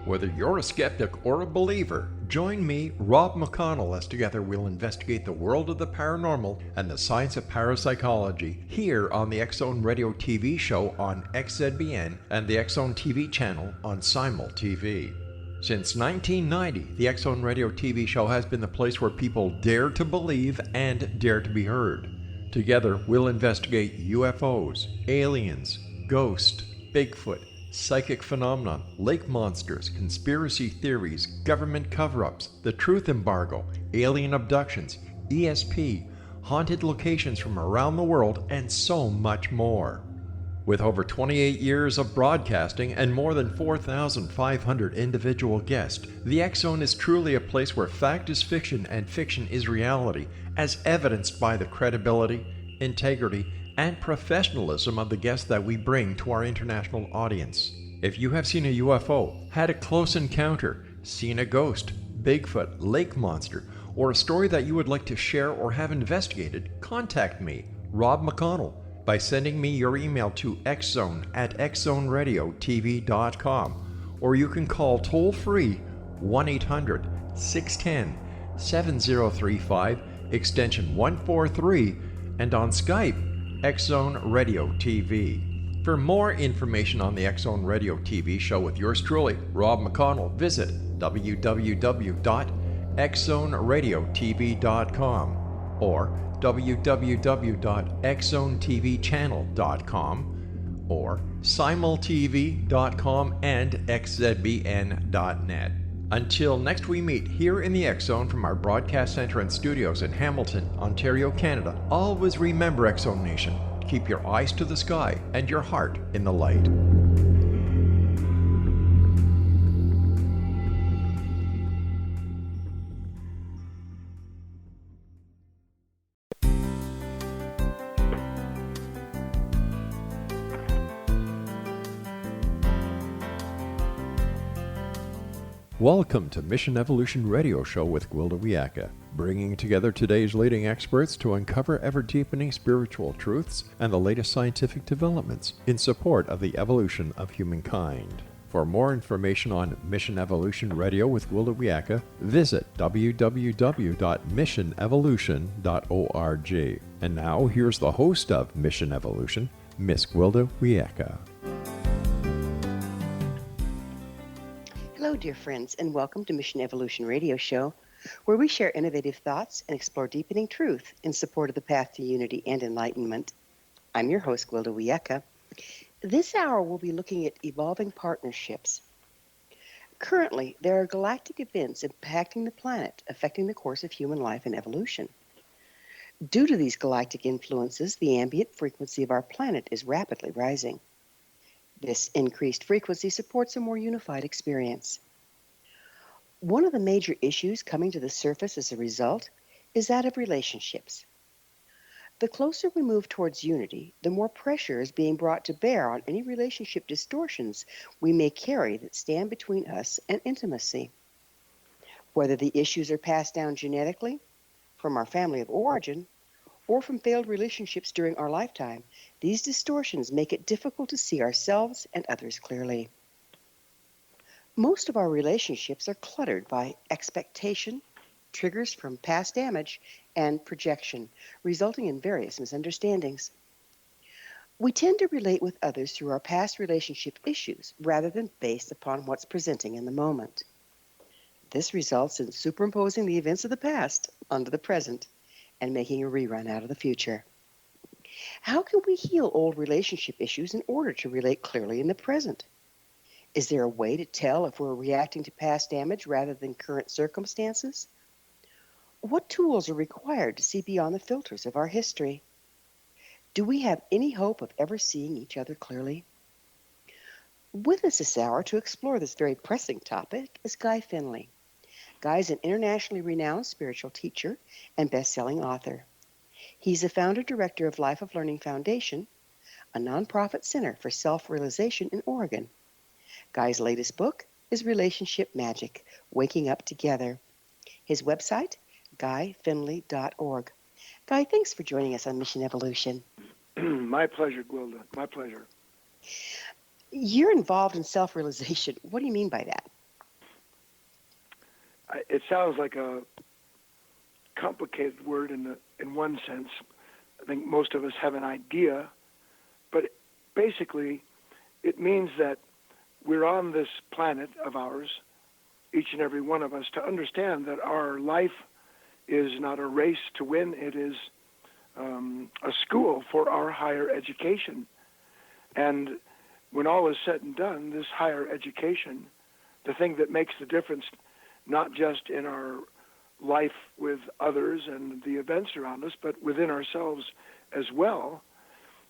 Whether you're a skeptic or a believer, join me, Rob McConnell, as together we'll investigate the world of the paranormal and the science of parapsychology here on the X-Zone Radio TV show on XZBN and the X-Zone TV channel on Simul TV. Since 1990, the X-Zone Radio TV show has been the place where people dare to believe and dare to be heard. Together, we'll investigate UFOs, aliens, ghosts, Bigfoot, psychic phenomena, lake monsters, conspiracy theories, government cover-ups, the truth embargo, alien abductions, ESP, haunted locations from around the world, and so much more. With over 28 years of broadcasting and more than 4,500 individual guests, the X-Zone is truly a place where fact is fiction and fiction is reality, as evidenced by the credibility, integrity, and professionalism of the guests that we bring to our international audience. If you have seen a UFO, had a close encounter, seen a ghost, Bigfoot, lake monster, or a story that you would like to share or have investigated, contact me, Rob McConnell, by sending me your email to xzone@xzoneradiotv.com, or you can call toll-free 1-800-610-7035, extension 143, and on Skype, X-Zone Radio TV. For more information on the X-Zone Radio TV show with yours truly, Rob McConnell, visit www.xzoneradiotv.com or www.xzonetvchannel.com or simultv.com and xzbn.net. Until next we meet here in the X-Zone from our broadcast center and studios in Hamilton, Ontario, Canada, always remember, X-Zone Nation, keep your eyes to the sky and your heart in the light. Welcome to Mission Evolution Radio Show with Gwilda Wiyaka, bringing together today's leading experts to uncover ever-deepening spiritual truths and the latest scientific developments in support of the evolution of humankind. For more information on Mission Evolution Radio with Gwilda Wiyaka, visit www.missionevolution.org. And now, here's the host of Mission Evolution, Miss Gwilda Wiyaka. Hello, dear friends, and welcome to Mission Evolution Radio Show, where we share innovative thoughts and explore deepening truth in support of the path to unity and enlightenment. I'm your host, Gwilda Wiyaka. This hour, we'll be looking at evolving partnerships. Currently, there are galactic events impacting the planet, affecting the course of human life and evolution. Due to these galactic influences, the ambient frequency of our planet is rapidly rising. This increased frequency supports a more unified experience. One of the major issues coming to the surface as a result is that of relationships. The closer we move towards unity, the more pressure is being brought to bear on any relationship distortions we may carry that stand between us and intimacy. Whether the issues are passed down genetically, from our family of origin, or from failed relationships during our lifetime, these distortions make it difficult to see ourselves and others clearly. Most of our relationships are cluttered by expectation, triggers from past damage, and projection, resulting in various misunderstandings. We tend to relate with others through our past relationship issues rather than based upon what's presenting in the moment. This results in superimposing the events of the past onto the present and making a rerun out of the future. How can we heal old relationship issues in order to relate clearly in the present? Is there a way to tell if we're reacting to past damage rather than current circumstances? What tools are required to see beyond the filters of our history? Do we have any hope of ever seeing each other clearly? With us this hour to explore this very pressing topic is Guy Finley. Guy is an internationally renowned spiritual teacher and best-selling author. He's the founder-director of Life of Learning Foundation, a nonprofit center for self-realization in Oregon. Guy's latest book is Relationship Magic, Waking Up Together. His website, guyfinley.org. Guy, thanks for joining us on Mission Evolution. My pleasure, Gwilda. My pleasure. You're involved in self-realization. What do you mean by that? it sounds like a complicated word in one sense. I think most of us have an idea, but basically it means that we're on this planet of ours, each and every one of us, to understand that our life is not a race to win. It is a school for our higher education. And when all is said and done, this higher education, the thing that makes the difference not just in our life with others and the events around us, but within ourselves as well,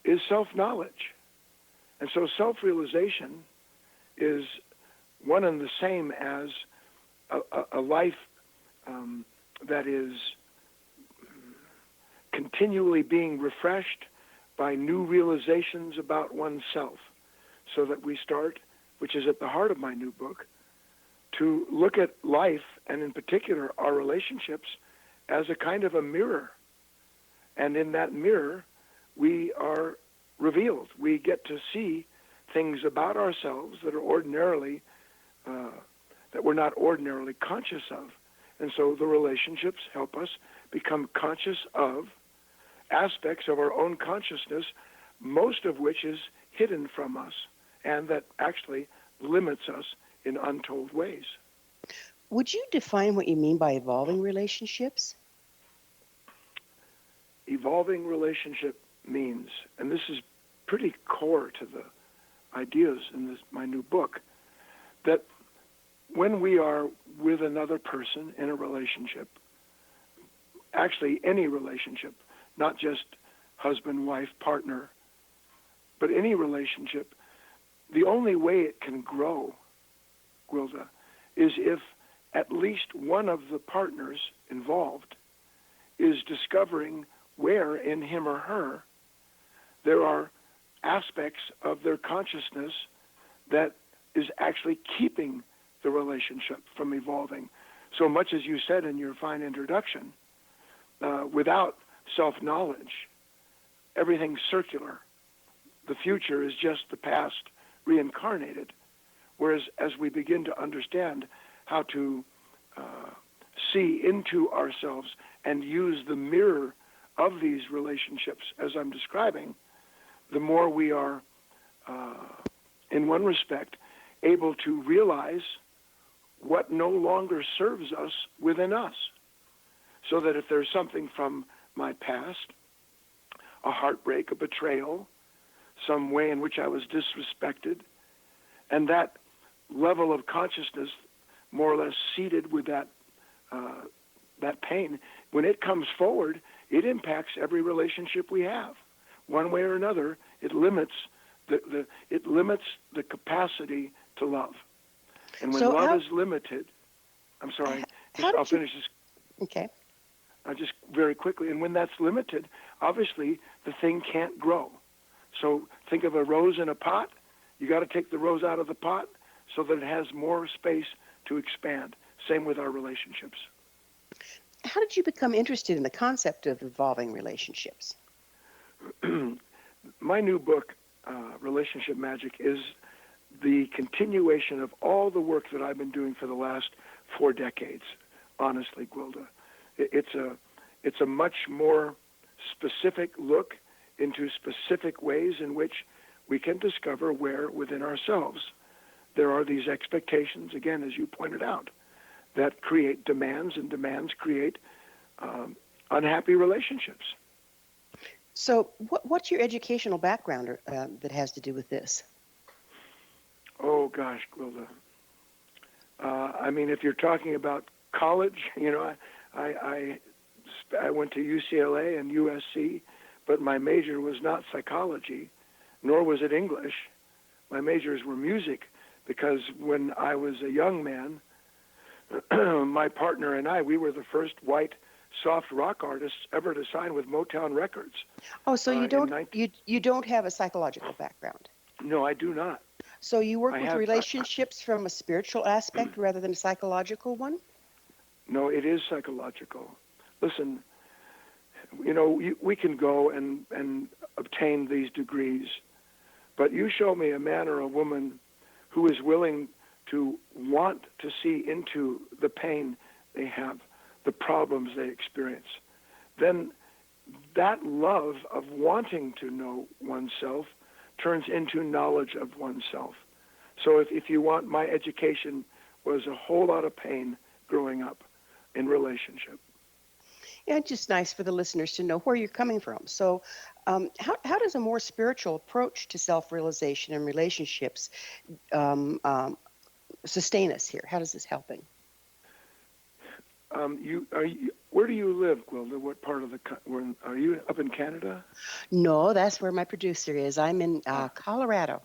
is self-knowledge. And so self-realization is one and the same as a life that is continually being refreshed by new realizations about oneself, so that we start, which is at the heart of my new book, to look at life, and in particular our relationships, as a kind of a mirror. And in that mirror, we are revealed. We get to see things about ourselves that are ordinarily, that we're not ordinarily conscious of. And so the relationships help us become conscious of aspects of our own consciousness, most of which is hidden from us, and that actually limits us in untold ways. Would you define what you mean by evolving relationships? Evolving relationship means, and this is pretty core to the ideas in my new book, that when we are with another person in a relationship, actually any relationship, not just husband, wife, partner, but any relationship, the only way it can grow, Gwilda, is if at least one of the partners involved is discovering where in him or her there are aspects of their consciousness that is actually keeping the relationship from evolving. So much as you said in your fine introduction, without self-knowledge, everything's circular. The future is just the past reincarnated. Whereas as we begin to understand how to see into ourselves and use the mirror of these relationships as I'm describing, the more we are, in one respect, able to realize what no longer serves us within us. So that if there's something from my past, a heartbreak, a betrayal, some way in which I was disrespected, and that level of consciousness more or less seated with that pain, when it comes forward, it impacts every relationship we have. One way or another, it limits the capacity to love. And when love is limited, I'm sorry, I'll finish this. Okay. Just very quickly, and when that's limited, obviously the thing can't grow. So think of a rose in a pot. You got to take the rose out of the pot so that it has more space to expand. Same with our relationships. How did you become interested in the concept of evolving relationships? My new book, Relationship Magic, is the continuation of all the work that I've been doing for the last 4 decades, honestly, Gwilda. It's a much more specific look into specific ways in which we can discover where within ourselves there are these expectations, again, as you pointed out, that create demands, and demands create unhappy relationships. So what's your educational background that has to do with this? Oh, gosh, Gwilda. I mean, if you're talking about college, I went to UCLA and USC, but my major was not psychology, nor was it English. My majors were music, because when I was a young man, my partner and I, we were the first white soft rock artists ever to sign with Motown Records. Oh, so you don't have a psychological background? No, I do not. So you work with relationships from a spiritual aspect rather than a psychological one? No, it is psychological. Listen, we can go and obtain these degrees, but you show me a man or a woman who is willing to want to see into the pain they have, the problems they experience, then that love of wanting to know oneself turns into knowledge of oneself. So if you want, my education was a whole lot of pain growing up in relationship. Yeah, it's just nice for the listeners to know where you're coming from. So, how does a more spiritual approach to self-realization and relationships um, um, sustain us here? How does this helping? Where do you live, Gwilda? What part of are you up in Canada? No, that's where my producer is. I'm in Colorado.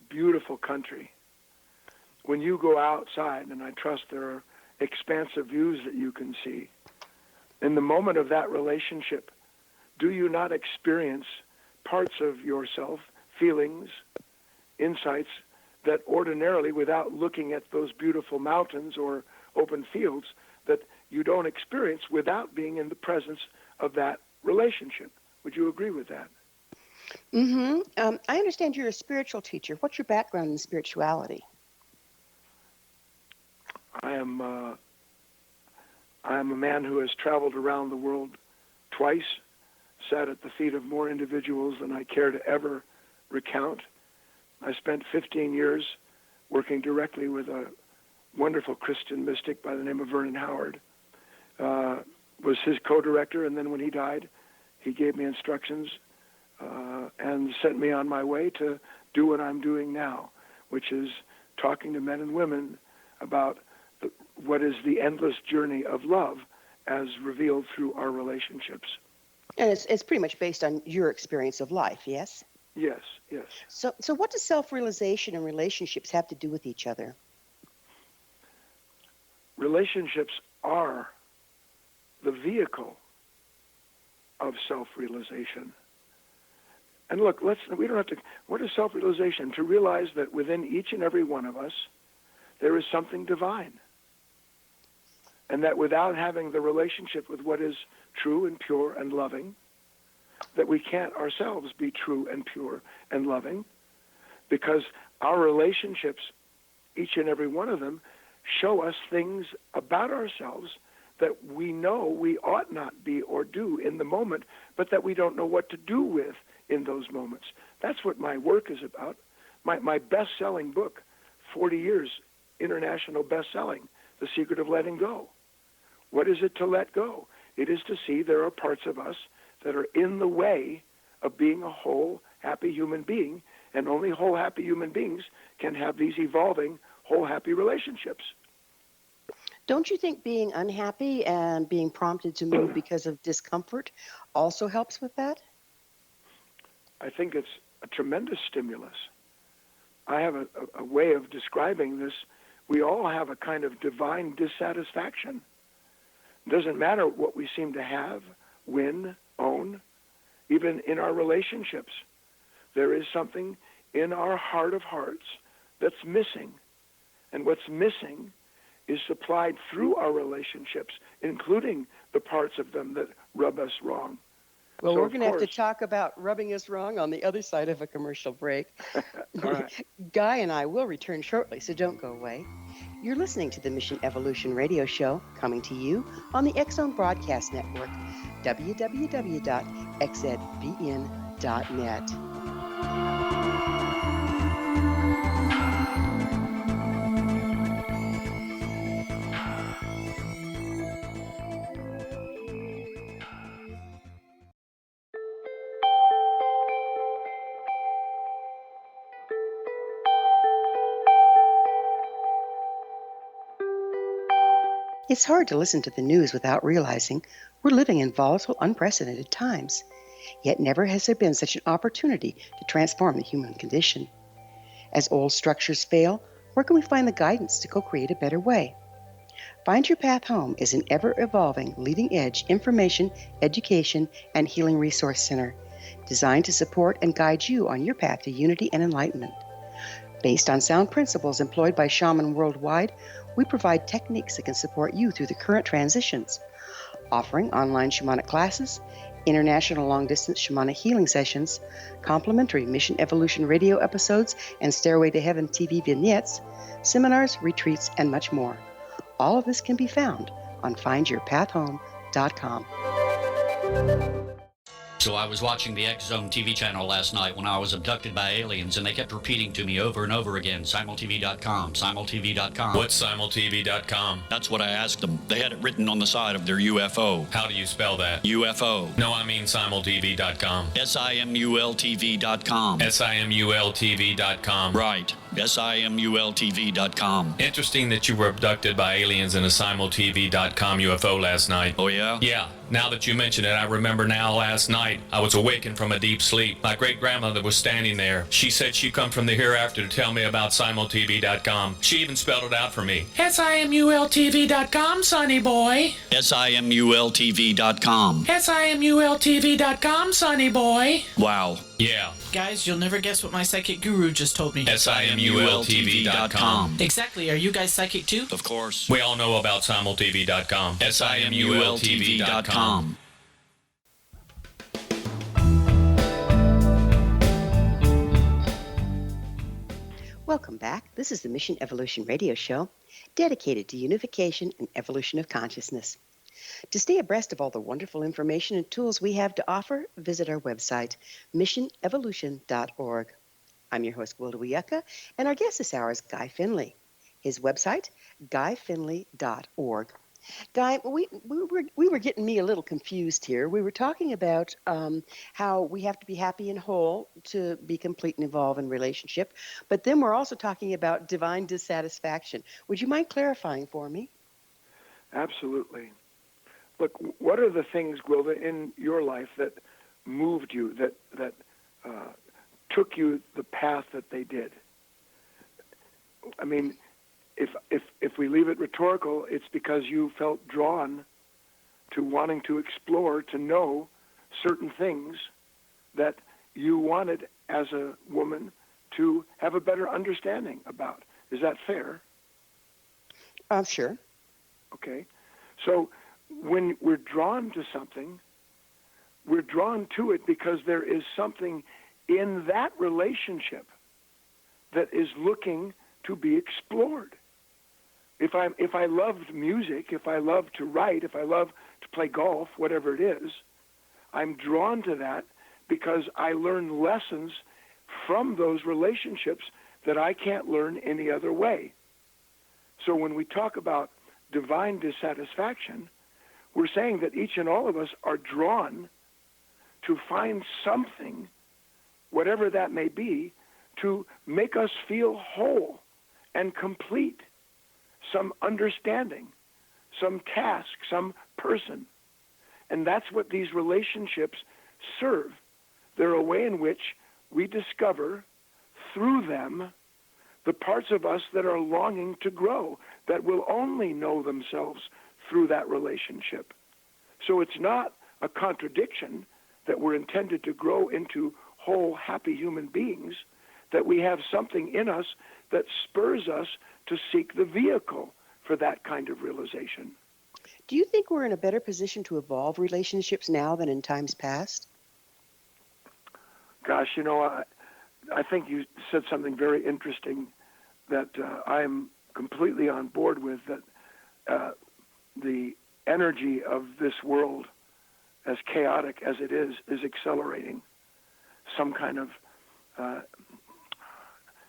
Beautiful country. When you go outside, and I trust there are expansive views that you can see, in the moment of that relationship, do you not experience parts of yourself, feelings, insights that ordinarily, without looking at those beautiful mountains or open fields, that you don't experience without being in the presence of that relationship? Would you agree with that? Mm-hmm. I understand you're a spiritual teacher. What's your background in spirituality? I am a man who has traveled around the world twice, sat at the feet of more individuals than I care to ever recount. I spent 15 years working directly with a wonderful Christian mystic by the name of Vernon Howard. Was his co-director, and then when he died, he gave me instructions and sent me on my way to do what I'm doing now, which is talking to men and women about what is the endless journey of love as revealed through our relationships. And it's pretty much based on your experience of life, yes? Yes, yes. So what does self-realization and relationships have to do with each other? Relationships are the vehicle of self-realization. And look, we don't have to, what is self-realization? To realize that within each and every one of us, there is something divine. And that without having the relationship with what is true and pure and loving, that we can't ourselves be true and pure and loving, because our relationships, each and every one of them, show us things about ourselves that we know we ought not be or do in the moment, but that we don't know what to do with in those moments. That's what my work is about. My best-selling book, 40 years, international best-selling, The Secret of Letting Go. What is it to let go? It is to see there are parts of us that are in the way of being a whole, happy human being, and only whole, happy human beings can have these evolving, whole, happy relationships. Don't you think being unhappy and being prompted to move because of discomfort also helps with that? I think it's a tremendous stimulus. I have a way of describing this. We all have a kind of divine dissatisfaction. It doesn't matter what we seem to have, win, own, even in our relationships. There is something in our heart of hearts that's missing. And what's missing is supplied through our relationships, including the parts of them that rub us wrong. Well, So we're going to have to course- talk about rubbing us wrong on the other side of a commercial break. All right. Guy and I will return shortly, so don't go away. You're listening to the Mission Evolution Radio Show, coming to you on the X-Zone Broadcast Network, www.xzbn.net. It's hard to listen to the news without realizing we're living in volatile, unprecedented times. Yet never has there been such an opportunity to transform the human condition. As old structures fail, where can we find the guidance to co-create a better way? Find Your Path Home is an ever-evolving, leading-edge information, education, and healing resource center designed to support and guide you on your path to unity and enlightenment. Based on sound principles employed by shaman worldwide, we provide techniques that can support you through the current transitions, offering online shamanic classes, international long-distance shamanic healing sessions, complimentary Mission Evolution radio episodes and Stairway to Heaven TV vignettes, seminars, retreats, and much more. All of this can be found on findyourpathhome.com. So I was watching the X Zone TV channel last night when I was abducted by aliens, and they kept repeating to me over and over again, simultv.com, simultv.com. What's simultv.com? That's what I asked them. They had it written on the side of their UFO. How do you spell that? UFO. No, I mean simultv.com. simultv.com. simultv.com. Right. simultv.com. Interesting that you were abducted by aliens in a simultv.com UFO last night. Oh, yeah? Yeah. Now that you mention it, I remember now last night I was awakened from a deep sleep. My great-grandmother was standing there. She said she'd come from the hereafter to tell me about simultv.com. She even spelled it out for me. simultv.com, sonny boy. simultv.com. simultv.com, sonny boy. Wow. Yeah. Guys, you'll never guess what my psychic guru just told me. simultv.com. Exactly. Are you guys psychic too? Of course. We all know about simultv.com. simultv.com. Welcome back. This is the Mission Evolution Radio Show, dedicated to unification and evolution of consciousness. To stay abreast of all the wonderful information and tools we have to offer, visit our website, missionevolution.org. I'm your host, Gwilda Wiyaka, and our guest this hour is Guy Finley. His website, guyfinley.org. Guy, we were getting me a little confused here. We were talking about how we have to be happy and whole to be complete and evolve in relationship, but then we're also talking about divine dissatisfaction. Would you mind clarifying for me? Absolutely. Look, what are the things, Gwilda, in your life that moved you, that took you the path that they did? I mean, if we leave it rhetorical, it's because you felt drawn to wanting to explore, to know certain things that you wanted as a woman to have a better understanding about. Is that fair? Sure. Okay. So when we're drawn to something, we're drawn to it because there is something in that relationship that is looking to be explored. If I loved music, if I love to write, if I love to play golf, whatever it is, I'm drawn to that because I learn lessons from those relationships that I can't learn any other way. So when we talk about divine dissatisfaction, we're saying that each and all of us are drawn to find something, whatever that may be, to make us feel whole and complete. Some understanding, some task, some person. And that's what these relationships serve. They're a way in which we discover through them the parts of us that are longing to grow, that will only know themselves through that relationship. So it's not a contradiction that we're intended to grow into whole, happy human beings, that we have something in us that spurs us to seek the vehicle for that kind of realization. Do you think we're in a better position to evolve relationships now than in times past? Gosh, I think you said something very interesting that I'm completely on board with, that the energy of this world, as chaotic as it is accelerating. Some kind of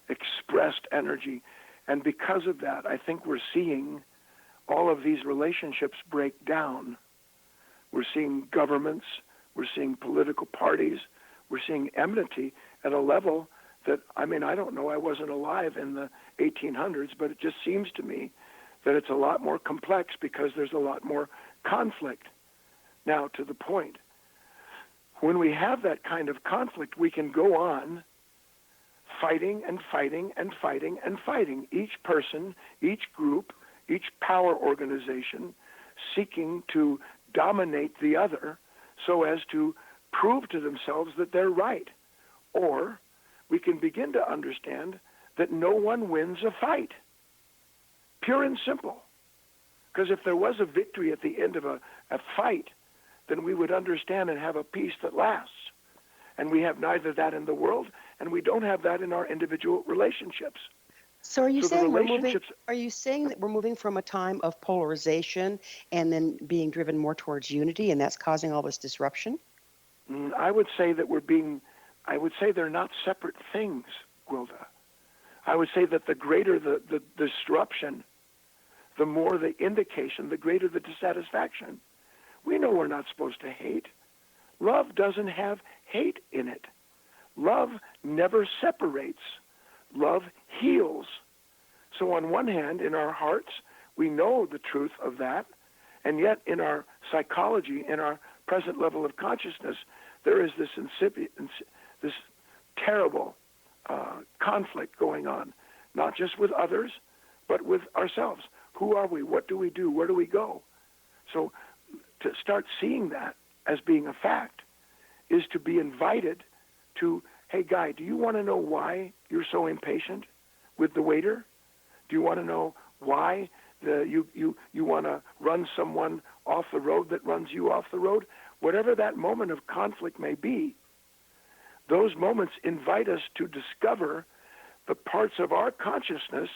expressed energy. And because of that, I think we're seeing all of these relationships break down. We're seeing governments, we're seeing political parties, we're seeing enmity at a level that, I don't know, I wasn't alive in the 1800s, but it just seems to me that it's a lot more complex because there's a lot more conflict. Now, to the point, when we have that kind of conflict, we can go on fighting and fighting and fighting and fighting. Each person, each group, each power organization seeking to dominate the other so as to prove to themselves that they're right. Or we can begin to understand that no one wins a fight. Pure and simple. Because if there was a victory at the end of a fight, then we would understand and have a peace that lasts. And we have neither that in the world, and we don't have that in our individual relationships. So are you So the saying relationships, are you saying that we're moving from a time of polarization and then being driven more towards unity, and that's causing all this disruption? I would say that I would say they're not separate things, Gwilda. I would say that the greater the disruption, the more the indication, the greater the dissatisfaction. We know we're not supposed to hate. Love doesn't have hate in it. Love never separates. Love heals. So on one hand, in our hearts, we know the truth of that, and yet in our psychology, in our present level of consciousness, there is this this terrible conflict going on, not just with others, but with ourselves. Who are we? What do we do? Where do we go? So to start seeing that as being a fact is to be invited to, hey, guy, do you want to know why you're so impatient with the waiter? Do you want to know why you want to run someone off the road that runs you off the road? Whatever that moment of conflict may be, those moments invite us to discover the parts of our consciousness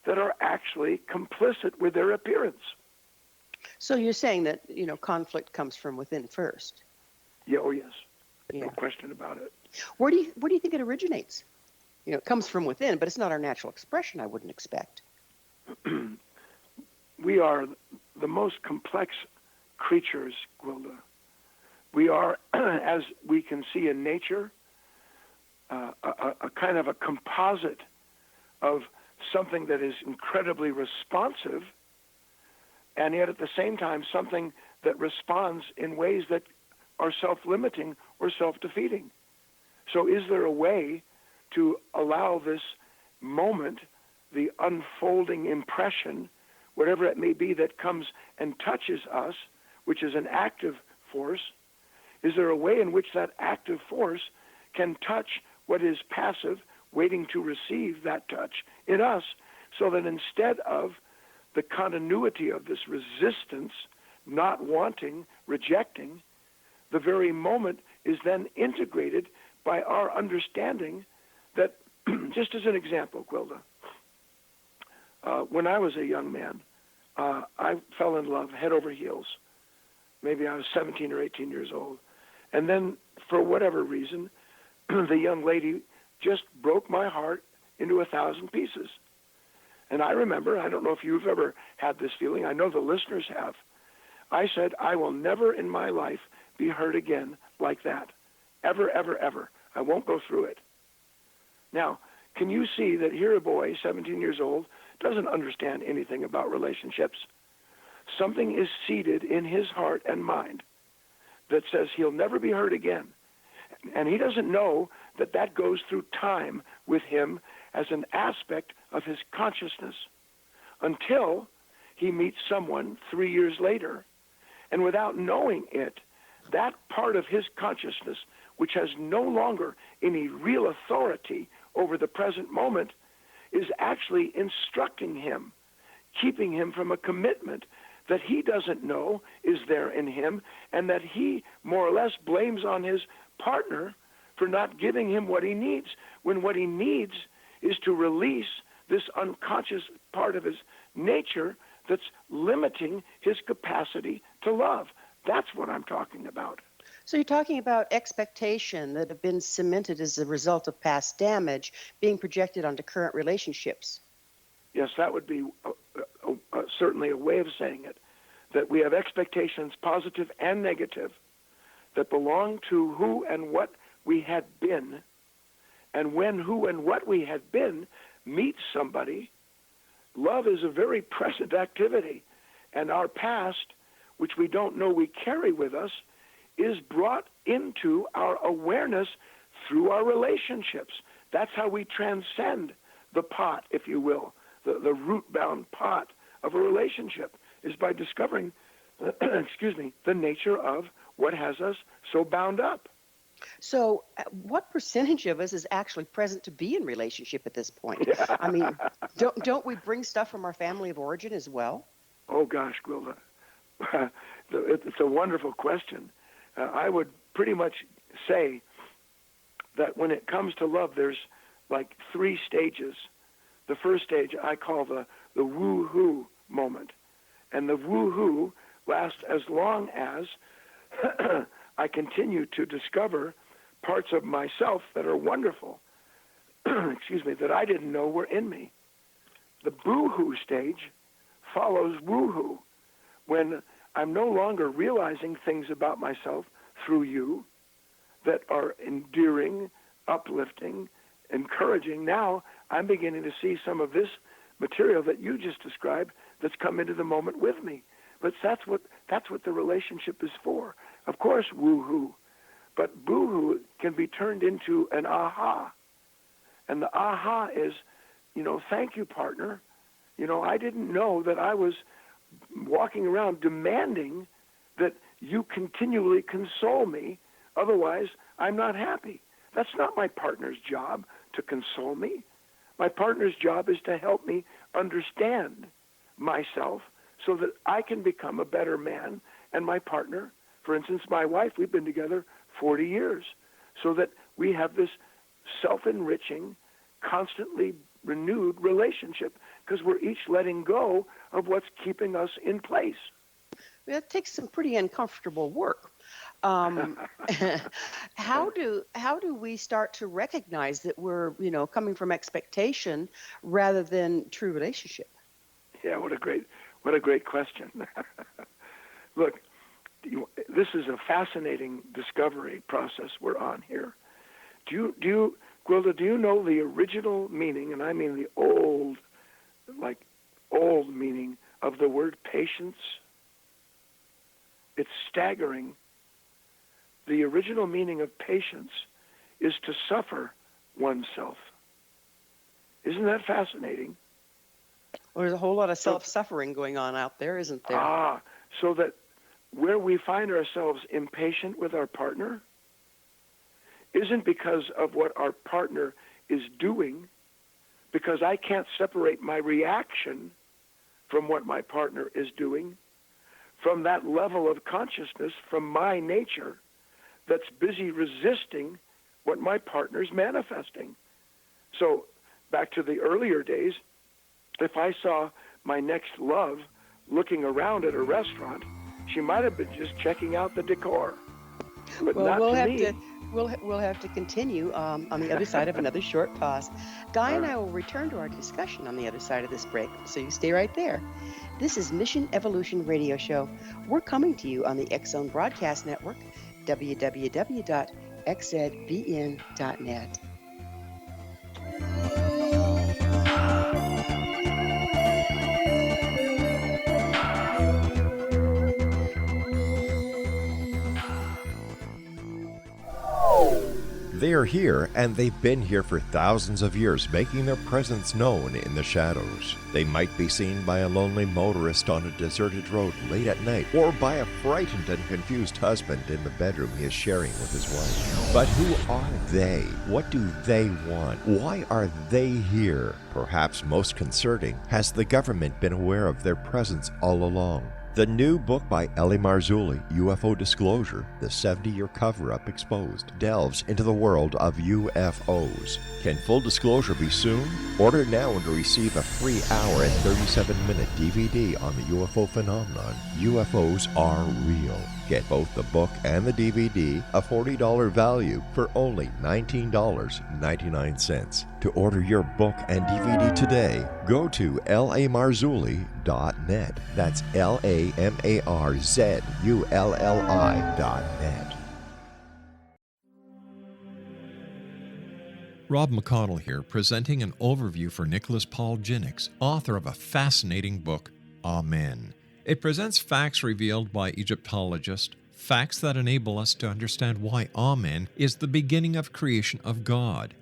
that are actually complicit with their appearance. So you're saying that, conflict comes from within first. Yeah, oh yes. Yeah. No question about it. Where do you think it originates? It comes from within, but it's not our natural expression, I wouldn't expect. We are the most complex creatures, Gwilda. We are, as we can see in nature, a kind of a composite of something that is incredibly responsive, and yet at the same time something that responds in ways that are self-limiting or self-defeating. So is there a way to allow this moment, the unfolding impression, whatever it may be that comes and touches us, which is an active force, is there a way in which that active force can touch what is passive, waiting to receive that touch in us, so that instead of the continuity of this resistance, not wanting, rejecting, the very moment is then integrated by our understanding that, just as an example, Gwilda, when I was a young man, I fell in love head over heels. Maybe I was 17 or 18 years old. And then, for whatever reason, the young lady just broke my heart into 1,000 pieces. And I remember, I don't know if you've ever had this feeling, I know the listeners have. I said, I will never in my life be hurt again like that. Ever, ever, ever. I won't go through it. Now, can you see that here a boy, 17 years old, doesn't understand anything about relationships? Something is seeded in his heart and mind that says he'll never be hurt again. And he doesn't know that that goes through time with him as an aspect of his consciousness until he meets someone 3 years later. And without knowing it, that part of his consciousness, which has no longer any real authority over the present moment, is actually instructing him, keeping him from a commitment that he doesn't know is there in him, and that he more or less blames on his partner for not giving him what he needs, when what he needs is to release this unconscious part of his nature that's limiting his capacity to love. That's what I'm talking about. So you're talking about expectation that have been cemented as a result of past damage being projected onto current relationships. Yes, that would be certainly a way of saying it, that we have expectations, positive and negative, that belong to who and what we had been. And when who and what we had been meets somebody, love is a very present activity. And our past, which we don't know we carry with us, is brought into our awareness through our relationships. That's how we transcend the pot, if you will, the root-bound pot of a relationship, is by discovering, the nature of what has us so bound up. So what percentage of us is actually present to be in relationship at this point? I mean, don't we bring stuff from our family of origin as well? Oh, gosh, Gwilda. It's a wonderful question. I would pretty much say that when it comes to love, there's like 3 stages. The first stage I call the woo-hoo moment. And the woo-hoo lasts as long as I continue to discover parts of myself that are wonderful, that I didn't know were in me. The boo-hoo stage follows woo-hoo, when I'm no longer realizing things about myself through you that are endearing, uplifting, encouraging. Now I'm beginning to see some of this material that you just described that's come into the moment with me. But that's what the relationship is for. Of course, woo-hoo. But boo-hoo can be turned into an aha. And the aha is, thank you, partner. I didn't know that I was walking around demanding that you continually console me. Otherwise, I'm not happy. That's not my partner's job, to console me. My partner's job is to help me understand myself so that I can become a better man. And my partner, for instance, my wife, we've been together 40 years, so that we have this self-enriching, constantly renewed relationship, because we're each letting go of what's keeping us in place. Well, it takes some pretty uncomfortable work. How do we start to recognize that we're, coming from expectation rather than true relationship? Yeah, what a great question. Look, this is a fascinating discovery process we're on here. Gwilda, do you know the original meaning, and I mean the old meaning of the word patience? It's staggering. The original meaning of patience is to suffer oneself. Isn't that fascinating? Well, there's a whole lot of self-suffering going on out there, isn't there? So that where we find ourselves impatient with our partner isn't because of what our partner is doing, because I can't separate my reaction from what my partner is doing, from that level of consciousness, from my nature that's busy resisting what my partner's manifesting. So back to the earlier days, if I saw my next love looking around at a restaurant, she might have been just checking out the decor. But Well, not we'll to have me. to we'll have to continue on the other side of another short pause. Guy and I will return to our discussion on the other side of this break, so you stay right there. This is Mission Evolution Radio Show. We're coming to you on the X-Zone Broadcast Network, www.xzbn.net. They are here, and they've been here for thousands of years, making their presence known in the shadows. They might be seen by a lonely motorist on a deserted road late at night, or by a frightened and confused husband in the bedroom he is sharing with his wife. But who are they? What do they want? Why are they here? Perhaps most concerning, has the government been aware of their presence all along? The new book by Ellie Marzulli, UFO Disclosure, the 70-year cover-up exposed, delves into the world of UFOs. Can full disclosure be soon? Order now and receive a free hour and 37-minute DVD on the UFO phenomenon. UFOs are real. Get both the book and the DVD, a $40 value, for only $19.99. To order your book and DVD today, go to lamarzulli.net. That's LAMARZULLI.net. Rob McConnell here, presenting an overview for Nicholas Paul Jennings, author of a fascinating book, Amen. It presents facts revealed by Egyptologists, facts that enable us to understand why Amen is the beginning of creation of God.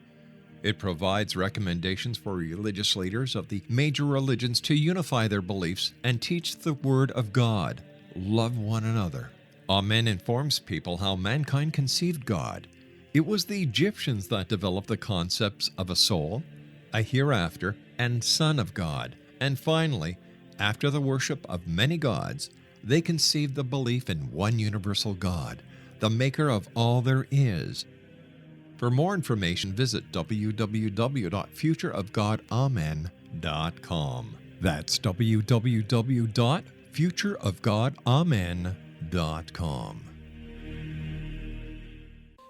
It provides recommendations for religious leaders of the major religions to unify their beliefs and teach the Word of God. Love one another. Amen informs people how mankind conceived God. It was the Egyptians that developed the concepts of a soul, a hereafter, and Son of God. And finally, after the worship of many gods, they conceived the belief in one universal God, the maker of all there is. For more information, visit www.futureofgodamen.com. That's www.futureofgodamen.com.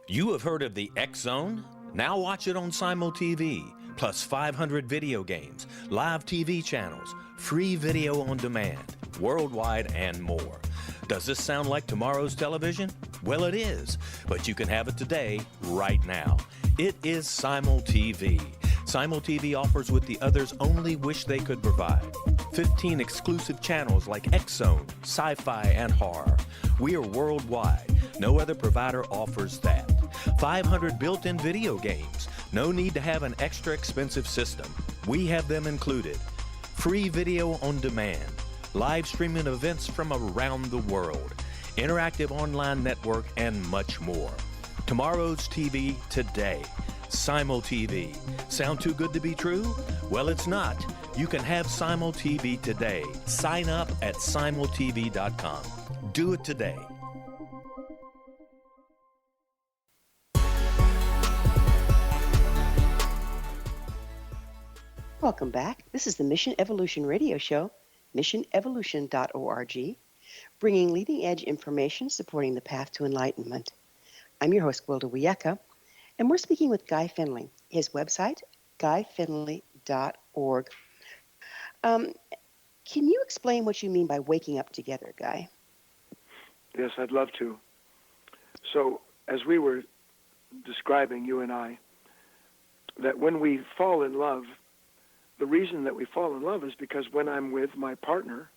You have heard of the X Zone? Now watch it on Simul TV, plus 500 video games, live TV channels, free video on demand, worldwide, and more. Does this sound like tomorrow's television? Well, it is, but you can have it today, right now. It is Simul TV. Simul TV offers what the others only wish they could provide. 15 exclusive channels like X Zone, sci-fi, and horror. We are worldwide. No other provider offers that. 500 built-in video games. No need to have an extra expensive system. We have them included. Free video on demand. Live streaming events from around the world. Interactive online network, and much more. Tomorrow's TV today. Simul TV. Sound too good to be true? Well, it's not. You can have Simul TV today. Sign up at simultv.com. Do it today. Welcome back. This is the Mission Evolution Radio Show, missionevolution.org, bringing leading-edge information supporting the path to enlightenment. I'm your host, Gwilda Wiyaka, and we're speaking with Guy Finley. His website, guyfinley.org. Can you explain what you mean by waking up together, Guy? Yes, I'd love to. So, as we were describing, you and I, that when we fall in love, the reason that we fall in love is because when I'm with my partner,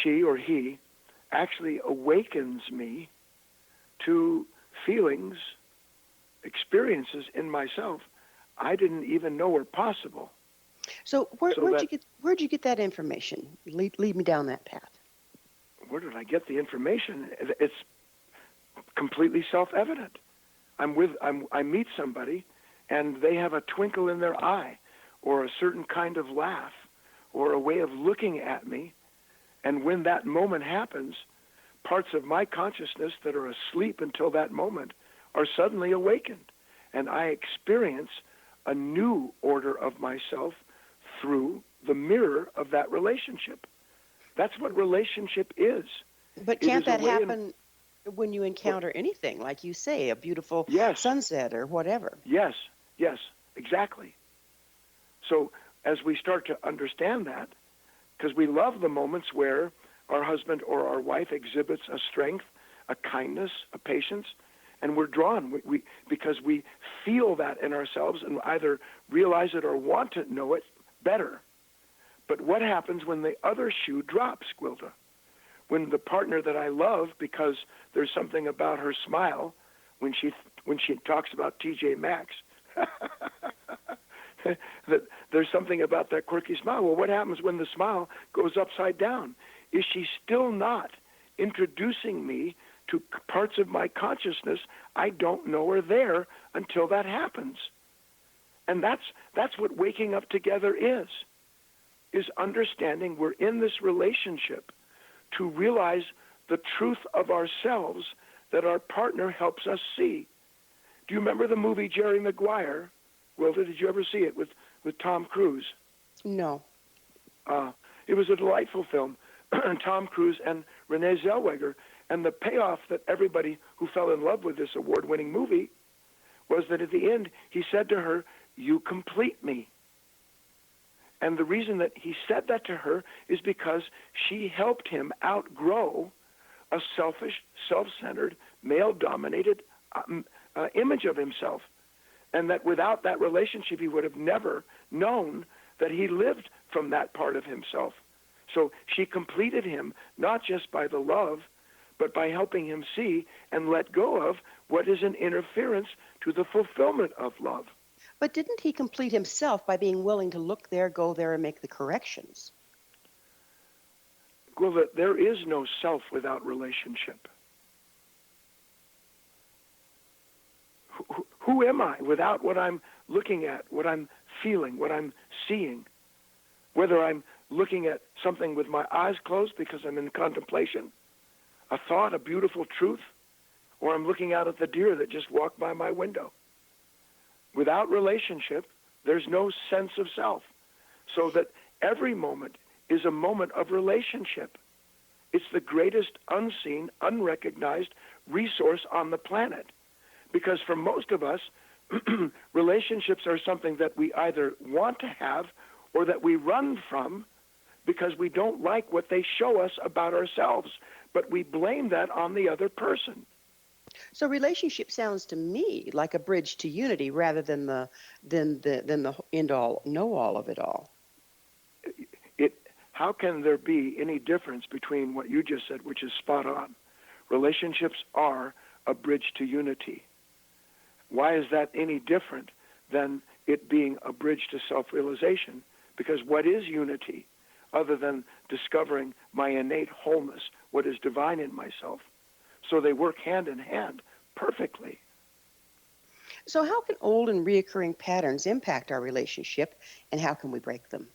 she or he actually awakens me to feelings, experiences in myself I didn't even know were possible. So where'd you get that information? Lead me down that path. Where did I get the information? It's completely self-evident. I meet somebody, and they have a twinkle in their eye, or a certain kind of laugh, or a way of looking at me, and when that moment happens, parts of my consciousness that are asleep until that moment are suddenly awakened, and I experience a new order of myself through the mirror of that relationship. That's what relationship is. But can't that happen when you encounter anything, like you say, a beautiful sunset or whatever? Yes, exactly. So as we start to understand that, because we love the moments where our husband or our wife exhibits a strength, a kindness, a patience, and we're drawn because we feel that in ourselves and either realize it or want to know it better. But what happens when the other shoe drops, Gwilda? When the partner that I love, because there's something about her smile, when she talks about TJ Maxx, that there's something about that quirky smile. Well, what happens when the smile goes upside down? Is she still not introducing me to parts of my consciousness I don't know are there until that happens? And that's what waking up together is understanding we're in this relationship to realize the truth of ourselves that our partner helps us see. Do you remember the movie Jerry Maguire? Wilda, did you ever see it with Tom Cruise? No. It was a delightful film, Tom Cruise and Renee Zellweger, and the payoff that everybody who fell in love with this award-winning movie was that at the end he said to her, "You complete me." And the reason that he said that to her is because she helped him outgrow a selfish, self-centered, male-dominated image of himself. And that without that relationship, he would have never known that he lived from that part of himself. So she completed him, not just by the love, but by helping him see and let go of what is an interference to the fulfillment of love. But didn't he complete himself by being willing to look there, go there, and make the corrections? Well, there is no self without relationship. Who am I without what I'm looking at, what I'm feeling, what I'm seeing? Whether I'm looking at something with my eyes closed because I'm in contemplation, a thought, a beautiful truth, or I'm looking out at the deer that just walked by my window. Without relationship, there's no sense of self. So that every moment is a moment of relationship. It's the greatest unseen, unrecognized resource on the planet. Because for most of us, relationships are something that we either want to have or that we run from because we don't like what they show us about ourselves, but we blame that on the other person. So relationship sounds to me like a bridge to unity rather than the end all know all of it all. How can there be any difference between what you just said, which is spot on? Relationships are a bridge to unity. Why is that any different than it being a bridge to self-realization? Because what is unity other than discovering my innate wholeness, what is divine in myself? So they work hand in hand perfectly. So how can old and reoccurring patterns impact our relationship, and how can we break them?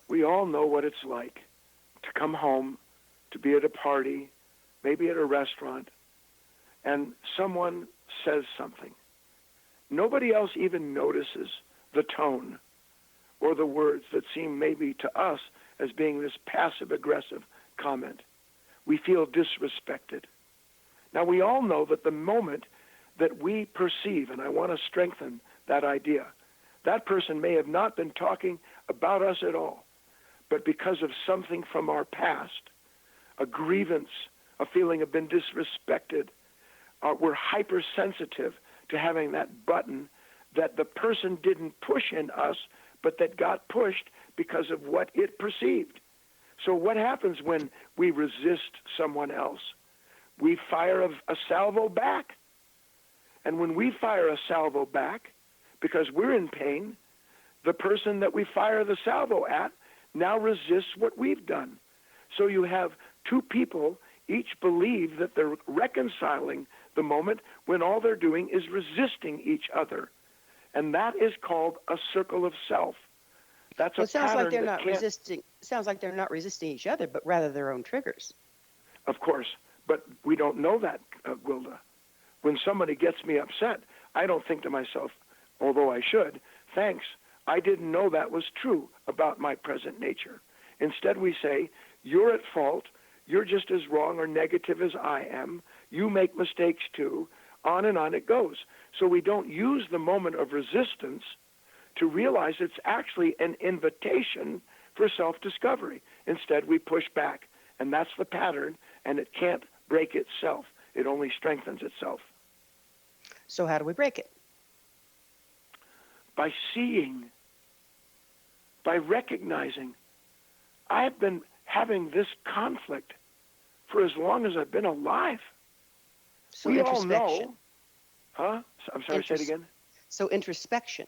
We all know what it's like to come home, to be at a party, maybe at a restaurant, and someone says something. Nobody else even notices the tone or the words that seem maybe to us as being this passive-aggressive comment. We feel disrespected. Now, we all know that the moment that we perceive, and I want to strengthen that idea, that person may have not been talking about us at all, but because of something from our past, a grievance, a feeling of being disrespected, we're hypersensitive to having that button that the person didn't push in us, but that got pushed because of what it perceived. So what happens when we resist someone else? We fire a salvo back. And when we fire a salvo back, because we're in pain, the person that we fire the salvo at now resists what we've done. So you have two people, each believe that they're reconciling the moment when all they're doing is resisting each other. And that is called a circle of self. That's Well, a it sounds pattern like they're that not can't- resisting. Sounds like they're not resisting each other, but rather their own triggers. Of course, but we don't know that, Gwilda. When somebody gets me upset, I don't think to myself, although I should, thanks, I didn't know that was true about my present nature. Instead, we say, you're at fault, you're just as wrong or negative as I am, you make mistakes too, on and on it goes. So we don't use the moment of resistance to realize it's actually an invitation for self-discovery. Instead, we push back, and that's the pattern, and it can't break itself. It only strengthens itself. So how do we break it? By seeing, by recognizing, I've been having this conflict for as long as I've been alive. So We all introspection. know. Huh? I'm sorry, say it again. So introspection.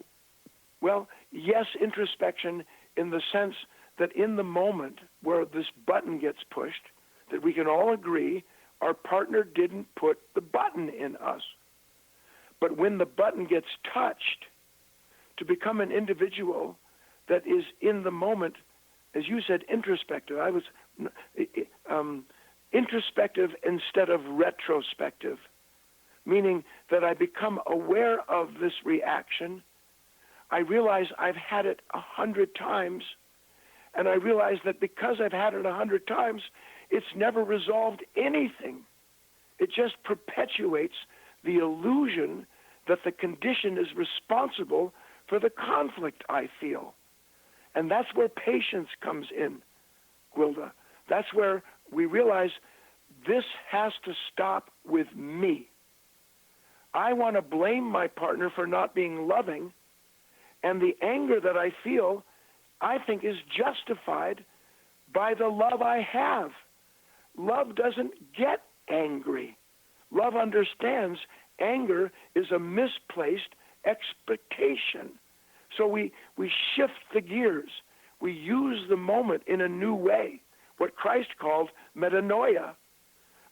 Well, yes, introspection in the sense that in the moment where this button gets pushed, that we can all agree our partner didn't put the button in us. But when the button gets touched, to become an individual that is in the moment, as you said, introspective. I was introspective instead of retrospective, meaning that I become aware of this reaction. I realize I've had it 100 times, and I realize that because I've had it 100 times, it's never resolved anything. It just perpetuates the illusion that the condition is responsible for the conflict I feel. And that's where patience comes in, Gwilda. That's where we realize this has to stop with me. I want to blame my partner for not being loving, and the anger that I feel, I think, is justified by the love I have. Love doesn't get angry. Love understands anger is a misplaced expectation. So we shift the gears. We use the moment in a new way, what Christ called metanoia,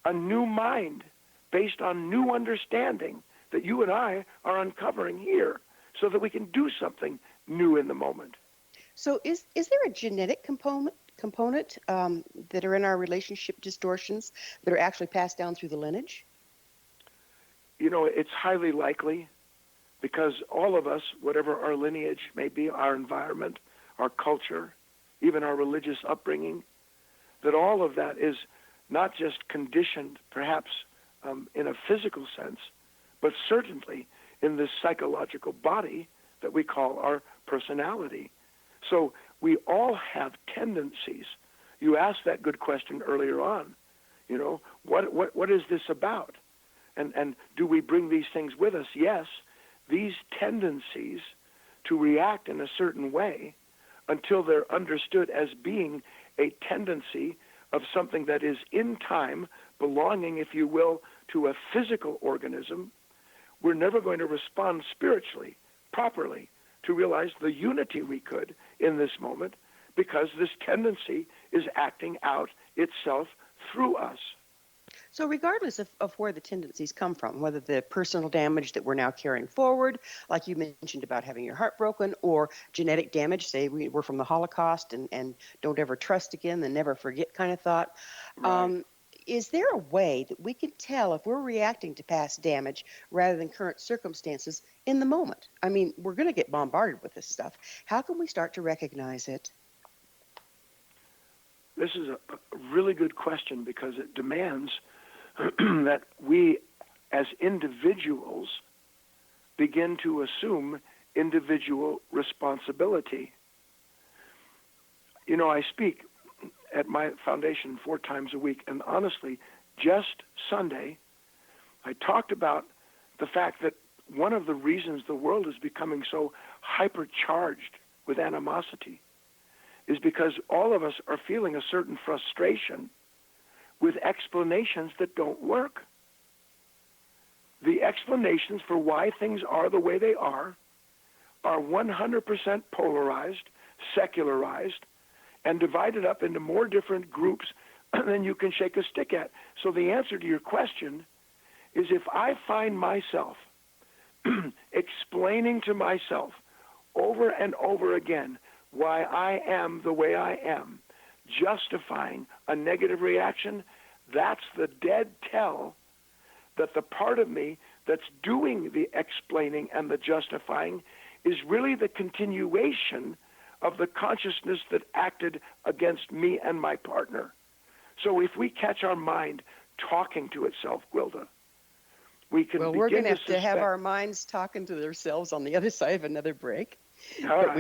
a new mind based on new understanding that you and I are uncovering here so that we can do something new in the moment. So is there a genetic component that are in our relationship distortions that are actually passed down through the lineage? it's highly likely, because all of us, whatever our lineage may be, our environment, our culture, even our religious upbringing, that all of that is not just conditioned, perhaps in a physical sense, but certainly in this psychological body that we call our personality. So we all have tendencies. You asked that good question earlier on. What is this about? And do we bring these things with us? Yes, these tendencies to react in a certain way until they're understood as being a tendency of something that is in time belonging, if you will, to a physical organism, we're never going to respond spiritually, properly, to realize the unity we could in this moment, because this tendency is acting out itself through us. So regardless of where the tendencies come from, whether the personal damage that we're now carrying forward, like you mentioned about having your heart broken, or genetic damage, say we're from the Holocaust and don't ever trust again, the never forget kind of thought, Right. is there a way that we can tell if we're reacting to past damage rather than current circumstances in the moment? I mean, we're going to get bombarded with this stuff. How can we start to recognize it? This is a really good question, because it demands that we as individuals begin to assume individual responsibility. I speak at my foundation 4 times a week, and honestly, just Sunday, I talked about the fact that one of the reasons the world is becoming so hypercharged with animosity is because all of us are feeling a certain frustration with explanations that don't work. The explanations for why things are the way they are 100% polarized, secularized, and divided up into more different groups than you can shake a stick at. So the answer to your question is, if I find myself explaining to myself over and over again why I am the way I am, justifying a negative reaction, that's the dead tell that the part of me that's doing the explaining and the justifying is really the continuation of the consciousness that acted against me and my partner. So if we catch our mind talking to itself, Gwilda, we can Well, begin we're going to have suspect. to have our minds talking to themselves on the other side of another break. All But right.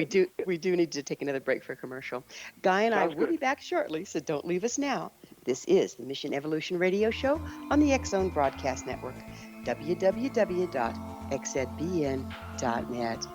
we do need to take another break for commercial. Guy and Sounds I will good. be back shortly, so don't leave us now. This is the Mission Evolution Radio Show on the X-Zone Broadcast Network, www.xzbn.net.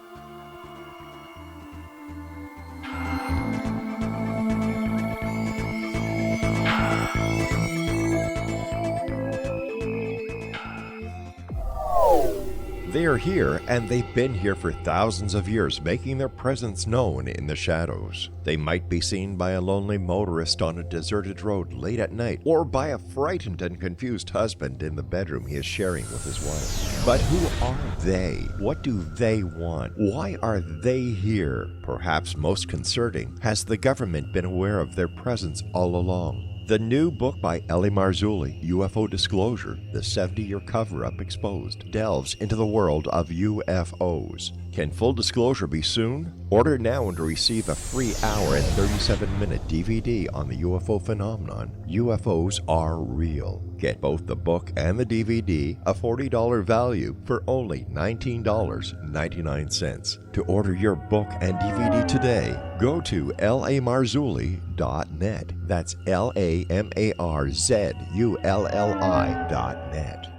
They are here, and they've been here for thousands of years, making their presence known in the shadows. They might be seen by a lonely motorist on a deserted road late at night, or by a frightened and confused husband in the bedroom he is sharing with his wife. But who are they? What do they want? Why are they here? Perhaps most concerning, has the government been aware of their presence all along? The new book by Ellie Marzulli, UFO Disclosure, the 70-year cover-up exposed, delves into the world of UFOs. Can full disclosure be soon? Order now and receive a free hour and 37-minute DVD on the UFO phenomenon. UFOs are real. Get both the book and the DVD, a $40 value, for only $19.99. To order your book and DVD today, go to lamarzulli.net. That's LAMARZULLI.net.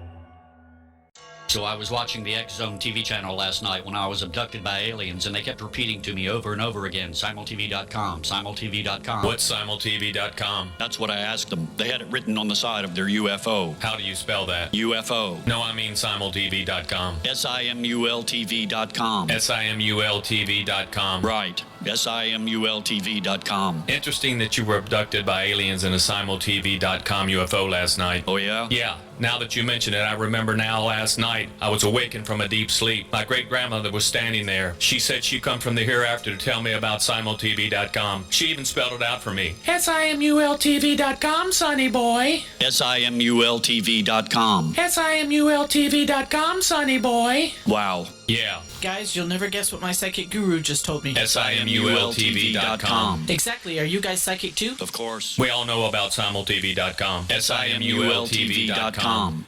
So I was watching the X-Zone TV channel last night when I was abducted by aliens, and they kept repeating to me over and over again, simultv.com, simultv.com. What's simultv.com? That's what I asked them. They had it written on the side of their UFO. How do you spell that? UFO. No, I mean simultv.com. simultv.com. simultv.com. Right. simultv.com. Interesting that you were abducted by aliens in a simultv.com UFO last night. Oh, yeah? Yeah, Now that you mention it, I remember now last night I was awakened from a deep sleep. My great-grandmother was standing there. She said she come from the hereafter to tell me about simultv.com. She even spelled it out for me. SIMULTV.com, sonny boy. SIMULTV.com. SIMULTV.com, sonny boy. Wow. Yeah, Guys, you'll never guess what my psychic guru just told me. SIMULTV.com. Exactly. Are you guys psychic too? Of course. We all know about simultv.com. SIMULTV.com.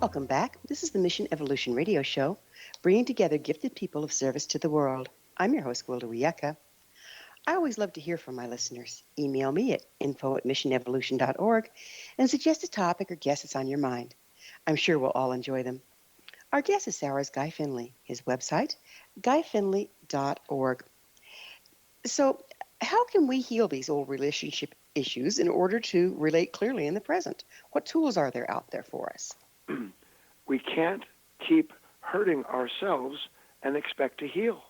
Welcome back. This is the Mission Evolution Radio Show, bringing together gifted people of service to the world. I'm your host, Gwilda Wiyaka. I always love to hear from my listeners. Email me at info@missionevolution.org and suggest a topic or guest that's on your mind. I'm sure we'll all enjoy them. Our guest this hour is Guy Finley. His website, guyfinley.org. So, how can we heal these old relationship issues in order to relate clearly in the present? What tools are there out there for us? We can't keep hurting ourselves and expect to heal.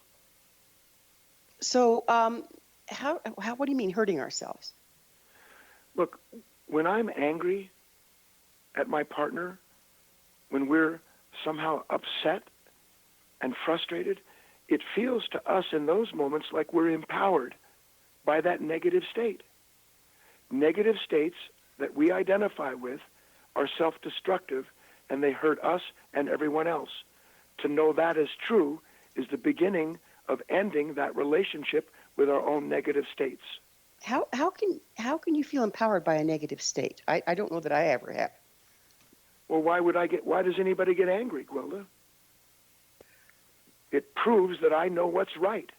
So, what do you mean hurting ourselves? Look, when I'm angry at my partner, when we're somehow upset and frustrated, it feels to us in those moments like we're empowered by that negative state. Negative states that we identify with are self-destructive, and they hurt us and everyone else. To know that is true is the beginning of ending that relationship with our own negative states. How can you feel empowered by a negative state? I don't know that I ever have. Well, why does anybody get angry, Gwilda? It proves that I know what's right.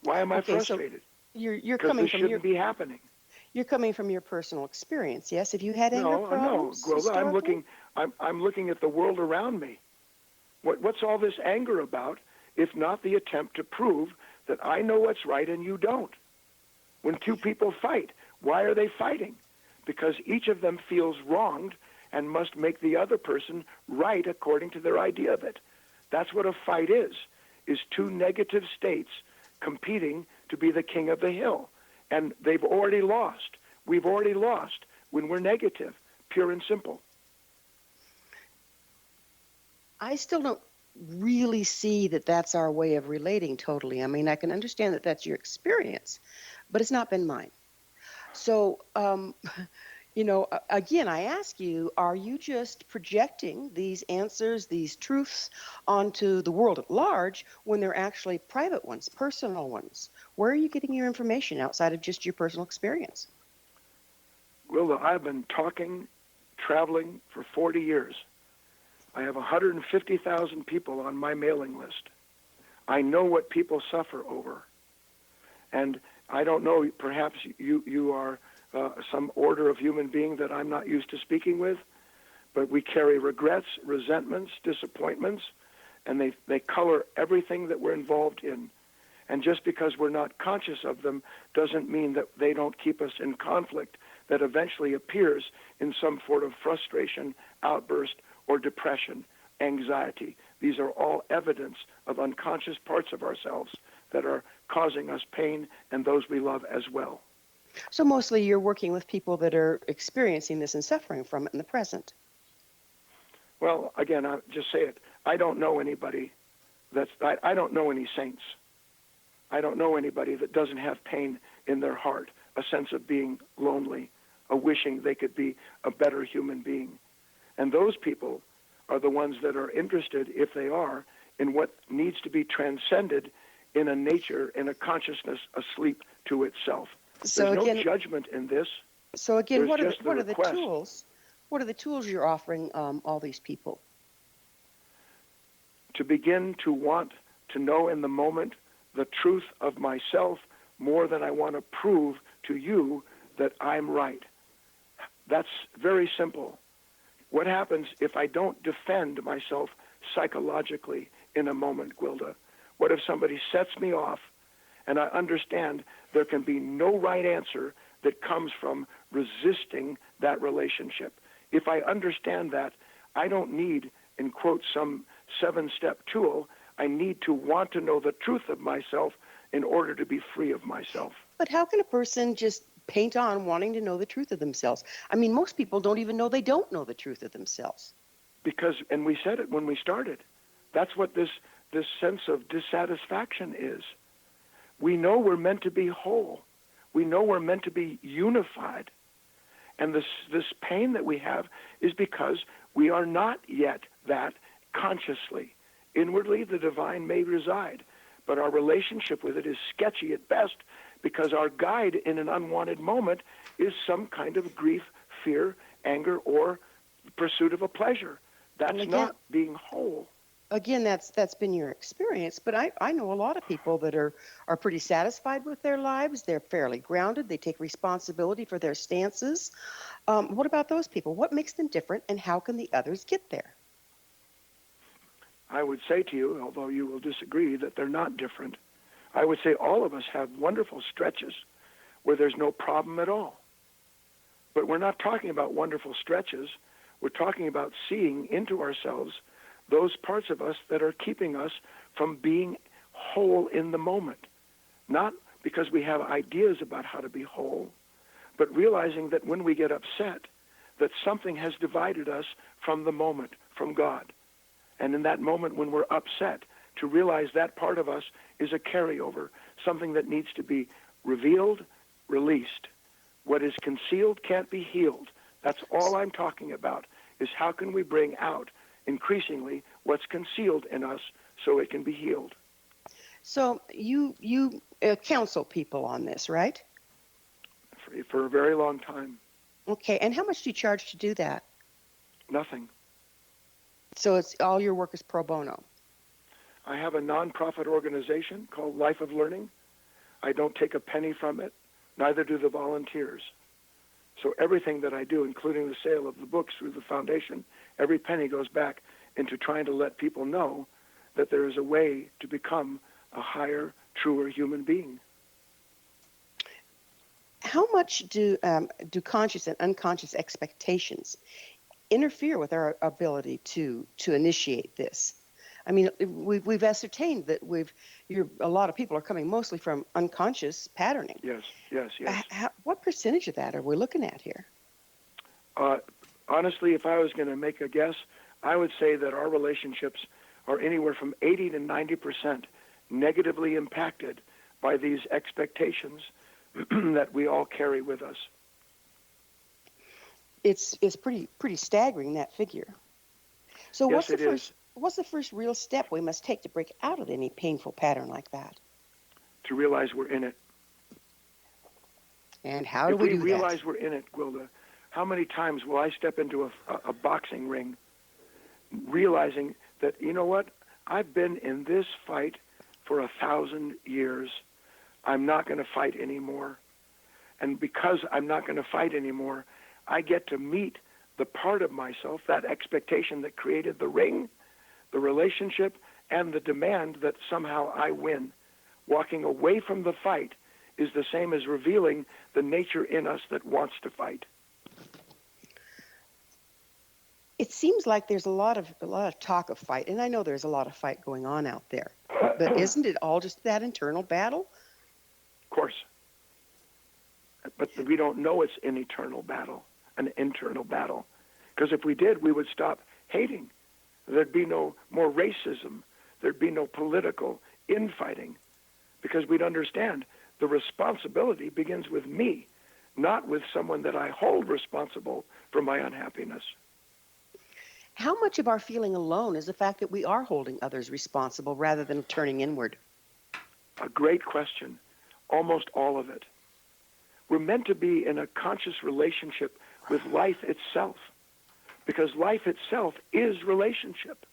Why am I frustrated? So you're because coming this from shouldn't be happening. You're coming from your personal experience, yes? Have you had anger problems? No, Gwilda, historically? I'm looking at the world around me. What's all this anger about, if not the attempt to prove that I know what's right and you don't? When two people fight, why are they fighting? Because each of them feels wronged and must make the other person right according to their idea of it. That's what a fight is two negative states competing to be the king of the hill. And they've already lost. We've already lost when we're negative, pure and simple. I still don't really see that that's our way of relating totally. I mean, I can understand that that's your experience, but it's not been mine. So, again, I ask you, are you just projecting these answers, these truths onto the world at large when they're actually private ones, personal ones? Where are you getting your information outside of just your personal experience? Well, I've been traveling for 40 years. I have 150,000 people on my mailing list. I know what people suffer over. And I don't know, perhaps you are some order of human being that I'm not used to speaking with, but we carry regrets, resentments, disappointments, and they color everything that we're involved in. And just because we're not conscious of them doesn't mean that they don't keep us in conflict that eventually appears in some sort of frustration, outburst, or depression, anxiety. These are all evidence of unconscious parts of ourselves that are causing us pain and those we love as well. So mostly you're working with people that are experiencing this and suffering from it in the present. Well, again, I'll just say it. I don't know anybody I don't know any saints. I don't know anybody that doesn't have pain in their heart, a sense of being lonely, a wishing they could be a better human being. And those people are the ones that are interested, if they are, in what needs to be transcended in a nature, in a consciousness asleep to itself. So There's again, no judgment in this. So again, what are There's just the request. tools? What are the tools you're offering all these people? To begin to want to know in the moment the truth of myself more than I want to prove to you that I'm right. That's very simple. What happens if I don't defend myself psychologically in a moment, Gwilda? What if somebody sets me off and I understand there can be no right answer that comes from resisting that relationship? If I understand that, I don't need, in quote, some 7-step tool. I need to want to know the truth of myself in order to be free of myself. But how can a person just paint on wanting to know the truth of themselves? I mean, most people don't even know they don't know the truth of themselves. Because, and we said it when we started, that's what this sense of dissatisfaction is. We know we're meant to be whole. We know we're meant to be unified. And this pain that we have is because we are not yet that consciously. Inwardly, the divine may reside, but our relationship with it is sketchy at best because our guide in an unwanted moment is some kind of grief, fear, anger, or pursuit of a pleasure. That's not being whole. Again, that's been your experience, but I know a lot of people that are pretty satisfied with their lives. They're fairly grounded. They take responsibility for their stances. What about those people? What makes them different, and how can the others get there? I would say to you, although you will disagree, that they're not different. I would say all of us have wonderful stretches where there's no problem at all. But we're not talking about wonderful stretches. We're talking about seeing into ourselves those parts of us that are keeping us from being whole in the moment. Not because we have ideas about how to be whole, but realizing that when we get upset, that something has divided us from the moment, from God. And in that moment when we're upset, to realize that part of us is a carryover, something that needs to be revealed, released. What is concealed can't be healed. That's all I'm talking about, is how can we bring out increasingly what's concealed in us so it can be healed. So you counsel people on this, right? For a very long time. Okay, and how much do you charge to do that? Nothing. So it's all your work is pro bono? I have a nonprofit organization called Life of Learning. I don't take a penny from it, neither do the volunteers. So everything that I do, including the sale of the books through the foundation, every penny goes back into trying to let people know that there is a way to become a higher, truer human being. How much do conscious and unconscious expectations interfere with our ability to initiate this? I mean, we've ascertained that a lot of people are coming mostly from unconscious patterning. Yes. What percentage of that are we looking at here? Honestly, if I was going to make a guess, I would say that our relationships are anywhere from 80 to 90% negatively impacted by these expectations that we all carry with us. It's pretty staggering, that figure. So yes, what's the first real step we must take to break out of any painful pattern like that? To realize we're in it. And how do we do that? If we realize we're in it, Gwilda, how many times will I step into a boxing ring realizing that, you know what, I've been in this fight for 1,000 years. I'm not going to fight anymore. And because I'm not going to fight anymore, I get to meet the part of myself, that expectation that created the ring, the relationship, and the demand that somehow I win. Walking away from the fight is the same as revealing the nature in us that wants to fight. It seems like there's a lot of talk of fight, and I know there's a lot of fight going on out there. But isn't it all just that internal battle? Of course. But we don't know it's an internal battle. Because if we did, we would stop hating. There'd be no more racism. There'd be no political infighting. Because we'd understand the responsibility begins with me, not with someone that I hold responsible for my unhappiness. How much of our feeling alone is the fact that we are holding others responsible rather than turning inward? A great question. Almost all of it. We're meant to be in a conscious relationship with life itself, because life itself is relationship.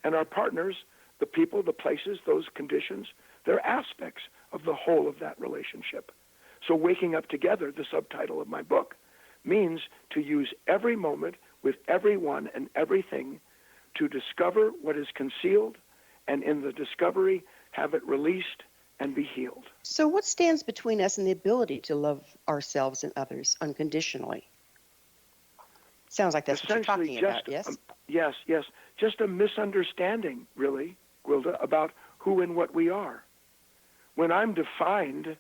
And our partners, the people, the places, those conditions, they're aspects of the whole of that relationship. So waking up together, the subtitle of my book, means to use every moment with everyone and everything to discover what is concealed, and in the discovery, have it released and be healed. So what stands between us and the ability to love ourselves and others unconditionally? Sounds like that's what you're talking about, yes? Yes. Just a misunderstanding, really, Gwilda, about who and what we are. when I'm defined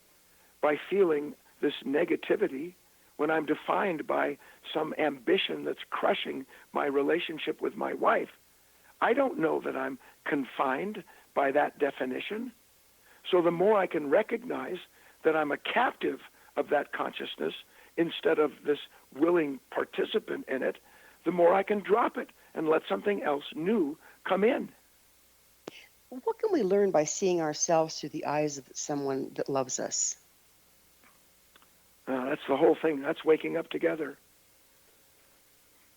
by feeling this negativity, when I'm defined by some ambition that's crushing my relationship with my wife, I don't know that I'm confined by that definition. So the more I can recognize that I'm a captive of that consciousness instead of this willing participant in it, the more I can drop it and let something else new come in. What can we learn by seeing ourselves through the eyes of someone that loves us? That's the whole thing. That's waking up together.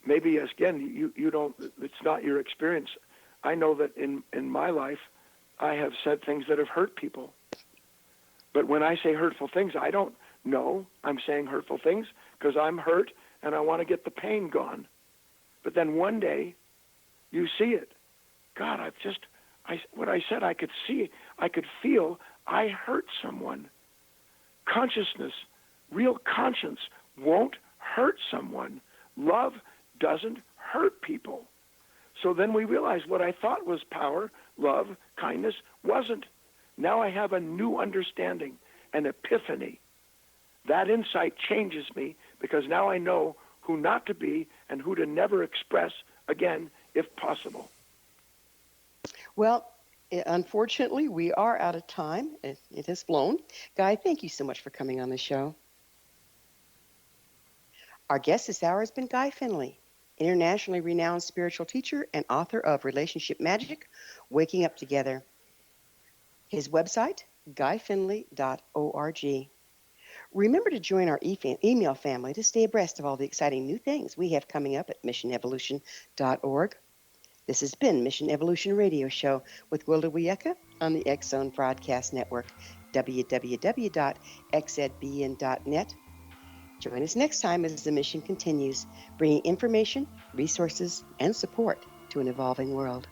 Maybe, again, you don't, it's not your experience. I know that in my life, I have said things that have hurt people. But when I say hurtful things, I don't know I'm saying hurtful things because I'm hurt and I want to get the pain gone. But then one day, you see it. God, what I said, I could see, I could feel, I hurt someone. Consciousness, real conscience won't hurt someone. Love doesn't hurt people. So then we realize what I thought was power, love, kindness, wasn't. Now I have a new understanding, an epiphany. That insight changes me because now I know who not to be and who to never express again if possible. Well, unfortunately, we are out of time. It has flown. Guy, thank you so much for coming on the show. Our guest this hour has been Guy Finley, internationally renowned spiritual teacher and author of Relationship Magic, Waking Up Together. His website, guyfinley.org. Remember to join our email family to stay abreast of all the exciting new things we have coming up at missionevolution.org. This has been Mission Evolution Radio Show with Wilda Wiecka on the X Zone Broadcast Network, www.xzbn.net. Join us next time as the mission continues, bringing information, resources, and support to an evolving world.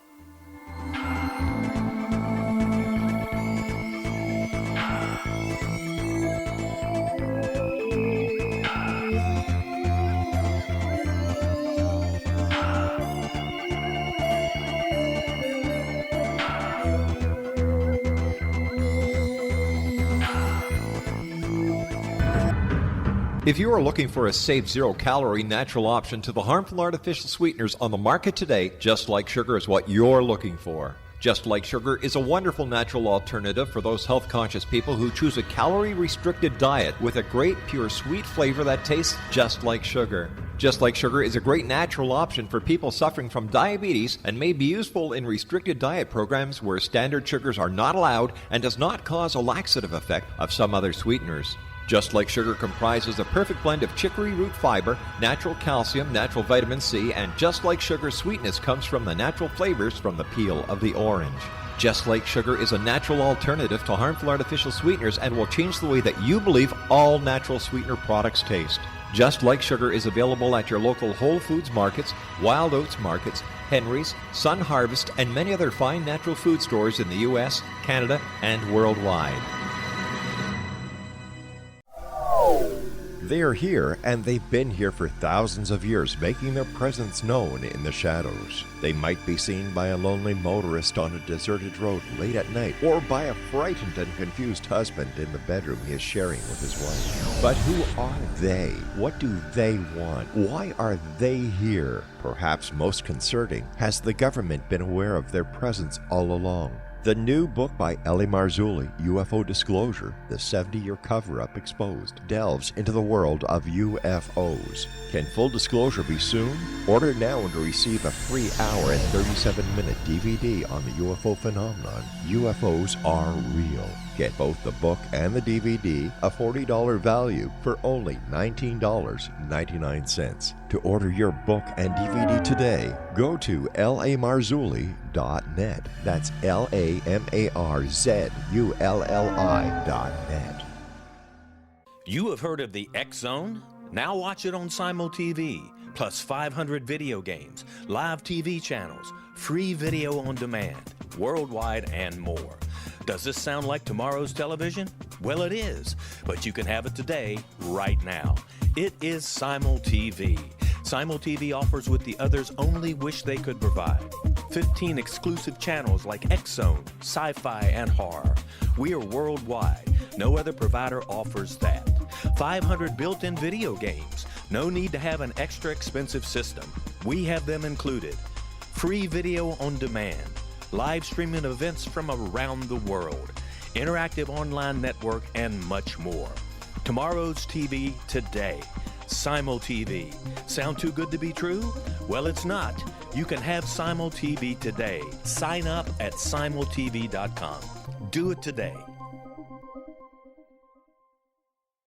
If you are looking for a safe, zero-calorie natural option to the harmful artificial sweeteners on the market today, Just Like Sugar is what you're looking for. Just Like Sugar is a wonderful natural alternative for those health-conscious people who choose a calorie-restricted diet with a great, pure, sweet flavor that tastes just like sugar. Just Like Sugar is a great natural option for people suffering from diabetes and may be useful in restricted diet programs where standard sugars are not allowed and does not cause a laxative effect of some other sweeteners. Just Like Sugar comprises a perfect blend of chicory root fiber, natural calcium, natural vitamin C, and Just Like Sugar's sweetness comes from the natural flavors from the peel of the orange. Just Like Sugar is a natural alternative to harmful artificial sweeteners and will change the way that you believe all natural sweetener products taste. Just Like Sugar is available at your local Whole Foods markets, Wild Oats markets, Henry's, Sun Harvest, and many other fine natural food stores in the U.S., Canada, and worldwide. They are here, and they've been here for thousands of years, making their presence known in the shadows. They might be seen by a lonely motorist on a deserted road late at night, or by a frightened and confused husband in the bedroom he is sharing with his wife. But who are they? What do they want? Why are they here? Perhaps most concerning, has the government been aware of their presence all along? The new book by Ellie Marzulli, UFO Disclosure, the 70-year cover-up exposed, delves into the world of UFOs. Can full disclosure be soon? Order now and receive a free hour and 37-minute DVD on the UFO phenomenon. UFOs are real. Get both the book and the DVD, a $40 value, for only $19.99. To order your book and DVD today, go to lamarzulli.net. That's LAMARZULLI.net. You have heard of the X Zone? Now watch it on Simul TV, plus 500 video games, live TV channels, free video on demand, worldwide, and more. Does this sound like tomorrow's television? Well, it is, but you can have it today, right now. It is Simul TV. Simul TV offers what the others only wish they could provide. 15 exclusive channels like X-Zone, Sci-Fi, and Horror. We are worldwide. No other provider offers that. 500 built-in video games. No need to have an extra expensive system. We have them included. Free video on demand. Live streaming events from around the world. Interactive online network, and much more. Tomorrow's TV today. Simul TV. Sound too good to be true? Well, it's not. You can have Simul TV today. Sign up at simultv.com. Do it today.